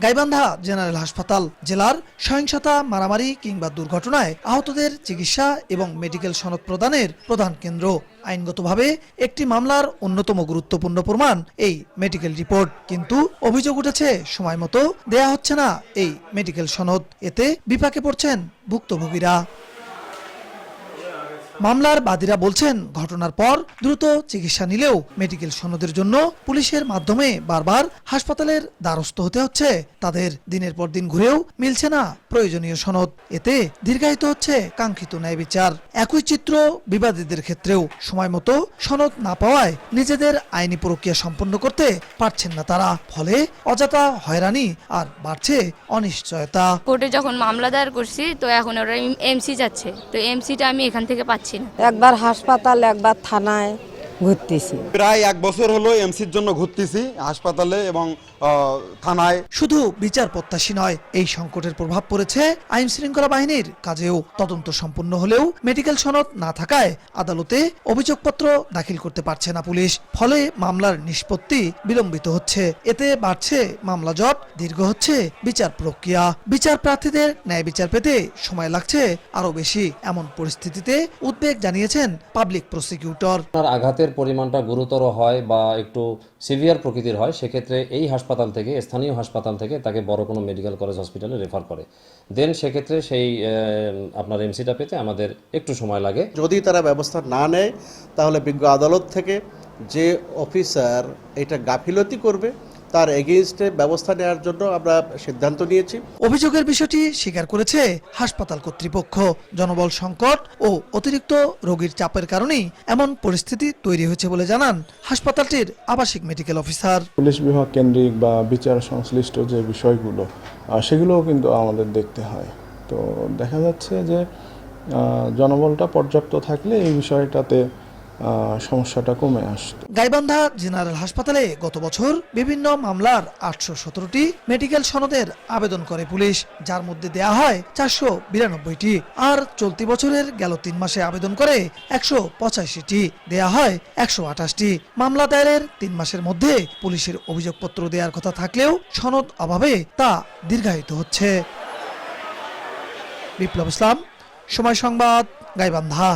Gaibandha general হাসপাতাল জেলার সহিংসতা, মারামারি কিংবা দুর্ঘটনায় আহতদের চিকিৎসা এবং মেডিকেল সনদ প্রদানের প্রধান কেন্দ্র। আইনগতভাবে একটি মামলার অন্যতম গুরুত্বপূর্ণ প্রমাণ এই মেডিকেল রিপোর্ট, কিন্তু অভিযোগ উঠেছে সময় মতো দেয়া হচ্ছে না এই মেডিকেল সনদ। এতে বিপাকে পড়ছেন ভুক্তভোগীরা। মামলার বাদীরা বলছেন, ঘটনার পর দ্রুত চিকিৎসা নিলেও মেডিকেল সনদের জন্য পুলিশের মাধ্যমে বারবার হাসপাতালের দ্বারস্থ হতে হচ্ছে তাদের। দিনের পর দিন ঘুরেও মিলছে না প্রয়োজনীয় সনদ। এতে দীর্ঘায়িত হচ্ছে কাঙ্ক্ষিত ন্যায় বিচার। একই চিত্র বিবাদীদের ক্ষেত্রেও। সময় মতো সনদ না পাওয়ায় নিজেদের আইনি প্রক্রিয়া সম্পন্ন করতে পারছেন না তারা। ফলে অযথা হয়রানি আর বাড়ছে অনিশ্চয়তা। কোর্টে যখন মামলা দায়ের করছি, তো এখন ওরা এমসি যাচ্ছে, তো এমসিটা আমি এখান থেকে পাচ্ছি না। একবার হাসপাতাল, একবার থানায় ঘুরতেছি। প্রায় 1 বছর হলো এমসির জন্য ঘুরতেছি হাসপাতালে এবং থানায়। শুধু বিচার প্রত্যাশী নয়, এই সংকটের প্রভাব পড়েছে আইন শৃঙ্খলা বাহিনীর কাজেও। তদন্ত সম্পূর্ণ হলেও মেডিকেল সনদ না থাকায় আদালতে অভিযোগপত্র দাখিল করতে পারছে না পুলিশ। ফলে মামলার নিষ্পত্তি বিলম্বিত হচ্ছে। এতে বাড়ছে মামলা জট, দীর্ঘ হচ্ছে বিচার প্রক্রিয়া। বিচার প্রার্থীদের ন্যায় বিচার পেতে সময় লাগছে আরো বেশি। এমন পরিস্থিতিতে উদ্বেগ জানিয়েছেন পাবলিক প্রসিকিউটর। আঘাতের পরিমাণটা গুরুতর হয় বা একটু সিভিয়ার প্রকৃতির হয়, সেক্ষেত্রে এই হাসপাতাল থেকে, স্থানীয় হাসপাতাল থেকে তাকে বড় কোনো মেডিকেল কলেজ হসপিটালে রেফার করে দেন। সেক্ষেত্রে সেই আপনার এমসিটা পেতে আমাদের একটু সময় লাগে। যদি তারা ব্যবস্থা না নেয়, তাহলে বিজ্ঞ আদালত থেকে যে অফিসার এটা গাফিলতি করবে তার এগেইনস্টে ব্যবস্থা নেওয়ার জন্য আমরা সিদ্ধান্ত নিয়েছি। অভিযোগের বিষয়টি স্বীকার করেছে হাসপাতাল কর্তৃপক্ষ। জনবল সংকট ও অতিরিক্ত রোগীর চাপের কারণেই এমন পরিস্থিতি তৈরি হয়েছে বলে জানান হাসপাতালটির আবাসিক মেডিকেল অফিসার। পুলিশ বিভাগ কেন্দ্রিক বা বিচার সংশ্লিষ্ট যে বিষয়গুলো, সেগুলোও কিন্তু আমাদের দেখতে হয়। তো দেখা যাচ্ছে যে জনবলটা পর্যাপ্ত থাকলে এই বিষয়টাতে সমস্যাটা কমে আসতো। গাইবান্ধা জেনারেল হাসপাতালে গত বছর বিভিন্ন মামলার 817টি মেডিকেল সনদের আবেদন করে পুলিশ, যার মধ্যে দেয়া হয় 492টি। আর চলতি বছরের গেল 3 মাসে আবেদন করে 185টি, দেয়া হয় 128টি। মামলা দায়েরের 3 মাসের মধ্যে পুলিশের অভিযোগপত্র দেওয়ার কথা থাকলেও সনদ অভাবে তা দীর্ঘায়িত হচ্ছে। বিপ্লব ইসলাম, সময় সংবাদ, গাইবান্ধা।